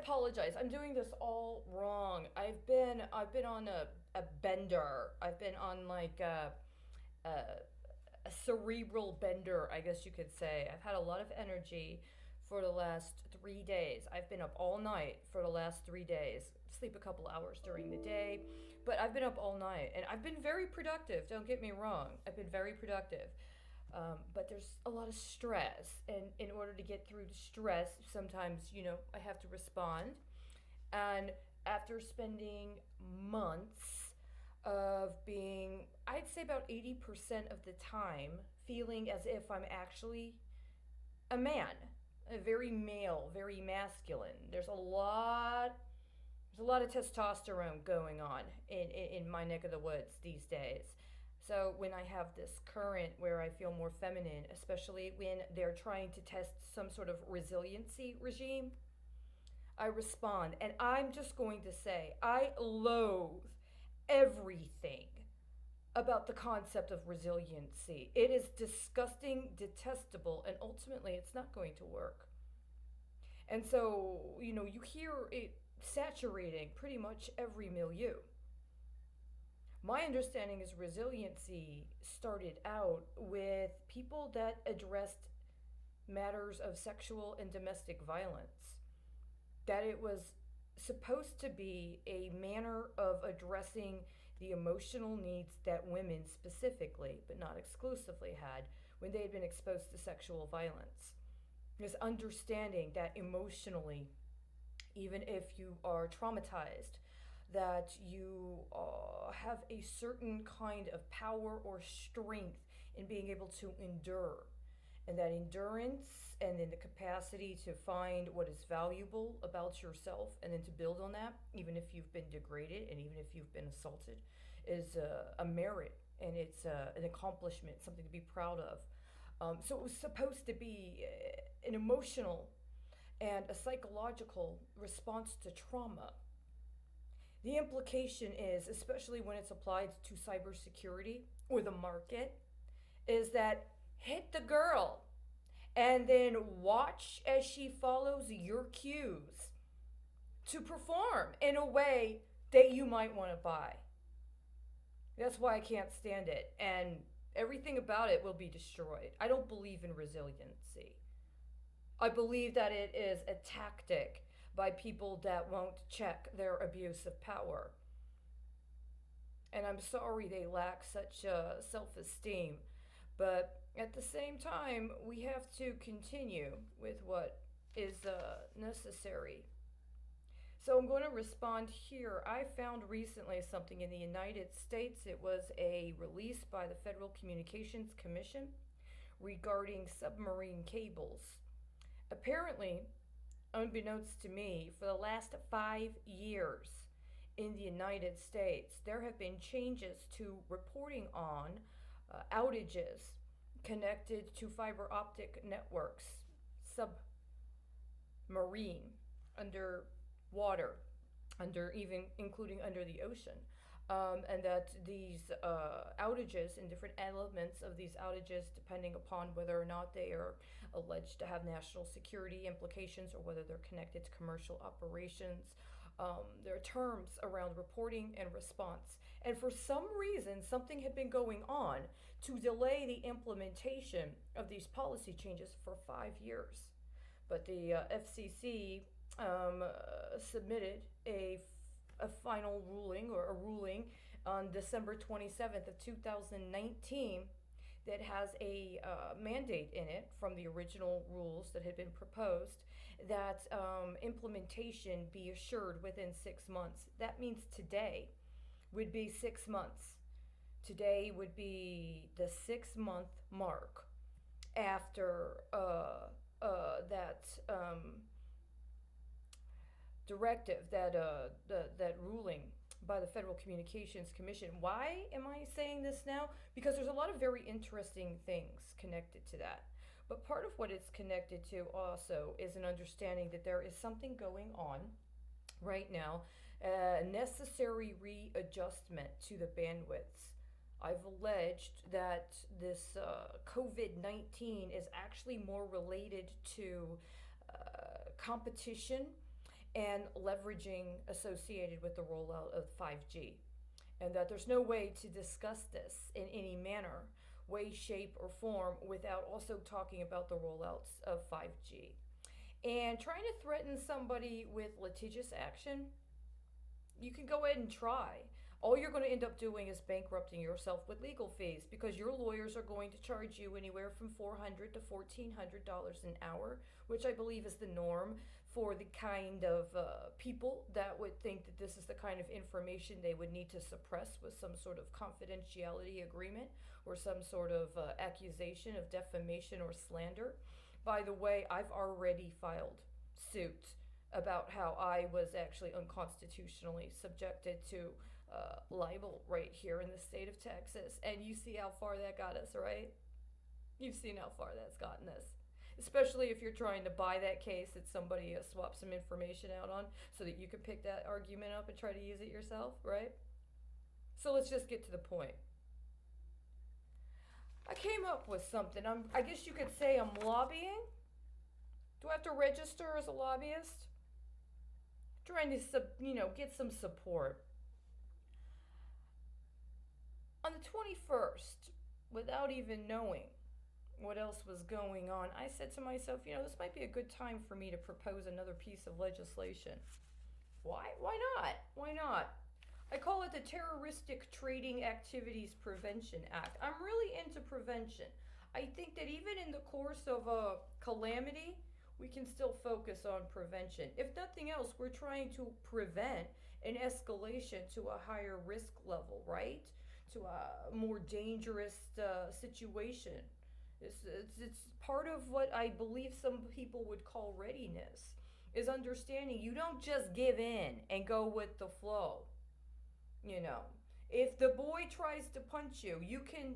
apologize. I'm doing this all wrong. I've been on a bender. I've been on like a cerebral bender, I guess you could say. I've had a lot of energy for the last 3 days. I've been up all night for the last 3 days. Sleep a couple hours during the day, but I've been up all night and I've been very productive. Don't get me wrong. I've been very productive. But there's a lot of stress, and in order to get through the stress, sometimes I have to respond. And after spending months of being, I'd say about 80% of the time, feeling as if I'm actually a man, a very male, very masculine. There's a lot of testosterone going on in my neck of the woods these days. So when I have this current where I feel more feminine, especially when they're trying to test some sort of resiliency regime, I respond. And I'm just going to say, I loathe everything about the concept of resiliency. It is disgusting, detestable, and ultimately it's not going to work. And so, you hear it saturating pretty much every milieu. My understanding is resiliency started out with people that addressed matters of sexual and domestic violence. That it was supposed to be a manner of addressing the emotional needs that women specifically, but not exclusively, had when they had been exposed to sexual violence. This understanding that emotionally, even if you are traumatized, that you have a certain kind of power or strength in being able to endure. And that endurance and then the capacity to find what is valuable about yourself and then to build on that, even if you've been degraded and even if you've been assaulted, is a merit, and it's an accomplishment, something to be proud of. So it was supposed to be an emotional and a psychological response to trauma. The implication is, especially when it's applied to cybersecurity or the market, is that hit the girl and then watch as she follows your cues to perform in a way that you might want to buy. That's why I can't stand it. And everything about it will be destroyed. I don't believe in resiliency. I believe that it is a tactic by people that won't check their abuse of power. And I'm sorry they lack such self esteem. But at the same time, we have to continue with what is necessary. So I'm going to respond here. I found recently something in the United States. It was a release by the Federal Communications Commission regarding submarine cables. Apparently, unbeknownst to me, for the last 5 years in the United States, there have been changes to reporting on outages connected to fiber optic networks, submarine, underwater, under even including under the ocean. And that these outages and different elements of these outages, depending upon whether or not they are alleged to have national security implications or whether they're connected to commercial operations, there are terms around reporting and response. And for some reason, something had been going on to delay the implementation of these policy changes for 5 years. But the FCC submitted a final ruling, or a ruling, on December 27th of 2019 that has a mandate in it from the original rules that had been proposed that implementation be assured within 6 months. That means today would be 6 months. Today would be the 6 month mark after that directive, that ruling by the Federal Communications Commission. Why am I saying this now? Because there's a lot of very interesting things connected to that. But part of what it's connected to also is an understanding that there is something going on right now, a necessary readjustment to the bandwidths. I've alleged that this COVID 19 is actually more related to competition and leveraging associated with the rollout of 5G. And that there's no way to discuss this in any manner, way, shape, or form without also talking about the rollouts of 5G. And trying to threaten somebody with litigious action, you can go ahead and try. All you're going to end up doing is bankrupting yourself with legal fees because your lawyers are going to charge you anywhere from $400 to $1,400 an hour, which I believe is the norm for the kind of people that would think that this is the kind of information they would need to suppress with some sort of confidentiality agreement or some sort of accusation of defamation or slander. By the way, I've already filed suit about how I was actually unconstitutionally subjected to libel right here in the state of Texas. And you see how far that got us, right? You've seen how far that's gotten us. Especially if you're trying to buy that case that somebody swapped some information out on so that you can pick that argument up and try to use it yourself, right? So let's just get to the point. I came up with something. I guess you could say I'm lobbying. Do I have to register as a lobbyist? Trying to, get some support. On the 21st, without even knowing what else was going on, I said to myself, this might be a good time for me to propose another piece of legislation. Why? Why not? Why not? I call it the Terroristic Trading Activities Prevention Act. I'm really into prevention. I think that even in the course of a calamity, we can still focus on prevention. If nothing else, we're trying to prevent an escalation to a higher risk level, right? To a more dangerous situation. It's part of what I believe some people would call readiness, is understanding you don't just give in and go with the flow. If the boy tries to punch you, you can,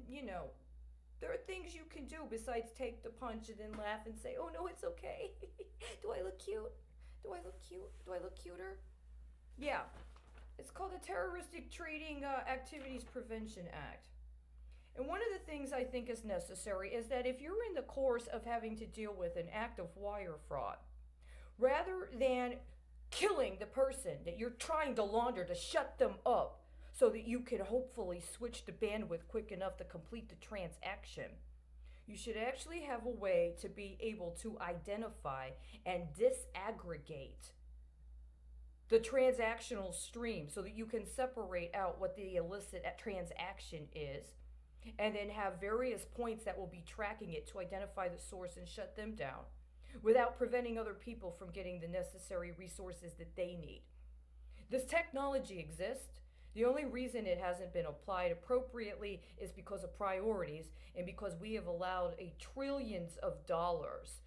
there are things you can do besides take the punch and then laugh and say, oh no, it's okay. Do I look cute? Do I look cute? Do I look cuter? Yeah. It's called the Terroristic Trading Activities Prevention Act. And one of the things I think is necessary is that if you're in the course of having to deal with an act of wire fraud, rather than killing the person that you're trying to launder to shut them up so that you can hopefully switch the bandwidth quick enough to complete the transaction, you should actually have a way to be able to identify and disaggregate the transactional stream so that you can separate out what the illicit transaction is and then have various points that will be tracking it to identify the source and shut them down without preventing other people from getting the necessary resources that they need. This technology exists. The only reason it hasn't been applied appropriately is because of priorities and because we have allowed a trillions of dollars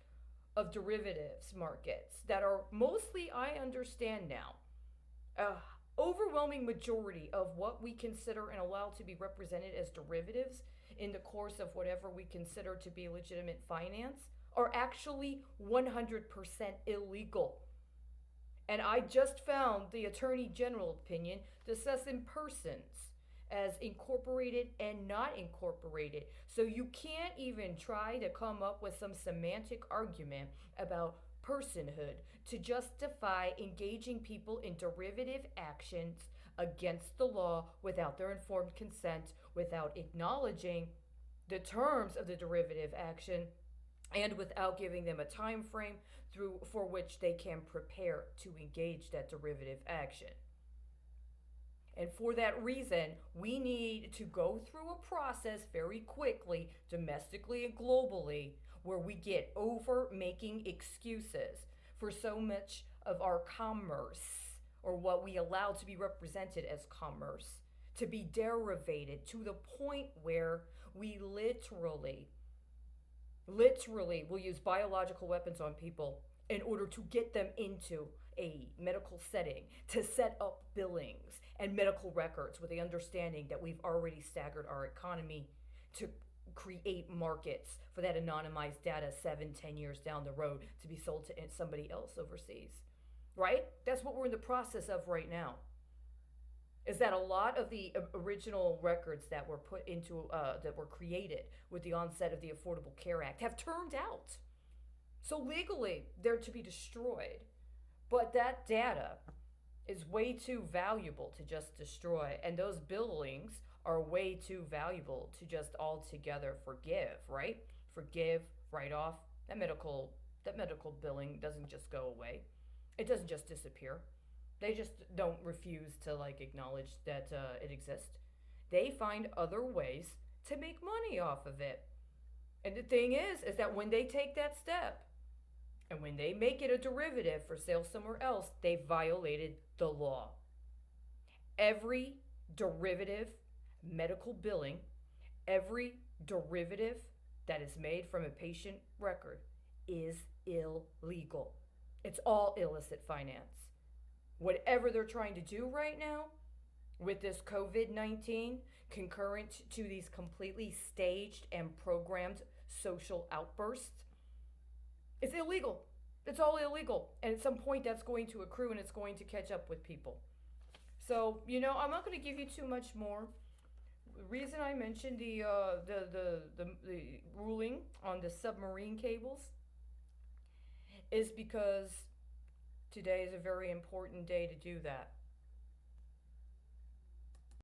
of derivatives markets that are mostly, I understand now, overwhelming majority of what we consider and allow to be represented as derivatives in the course of whatever we consider to be legitimate finance are actually 100% illegal. And I just found the Attorney General opinion discussing persons as incorporated and not incorporated. So you can't even try to come up with some semantic argument about personhood to justify engaging people in derivative actions against the law without their informed consent, without acknowledging the terms of the derivative action, and without giving them a time frame for which they can prepare to engage that derivative action. And for that reason, we need to go through a process very quickly, domestically and globally, where we get over making excuses for so much of our commerce, or what we allow to be represented as commerce, to be derivated to the point where we literally will use biological weapons on people in order to get them into a medical setting, to set up billings and medical records with the understanding that we've already staggered our economy to create markets for that anonymized data 7-10 years down the road to be sold to somebody else overseas, right? That's what we're in the process of right now. Is that a lot of the original records that were put into, that were created with the onset of the Affordable Care Act have turned out. So legally, they're to be destroyed. But that data is way too valuable to just destroy, and those billings are way too valuable to just altogether forgive, right? Forgive, write off. That medical billing doesn't just go away. It doesn't just disappear. They just don't refuse to like acknowledge that it exists. They find other ways to make money off of it. And the thing is that when they take that step, and when they make it a derivative for sale somewhere else, they violated the law. Every derivative medical billing, every derivative that is made from a patient record is illegal. It's all illicit finance. Whatever they're trying to do right now with this COVID 19, concurrent to these completely staged and programmed social outbursts, it's illegal. It's all illegal. And at some point, that's going to accrue and it's going to catch up with people. So, I'm not going to give you too much more. The reason I mentioned the ruling on the submarine cables is because today is a very important day to do that.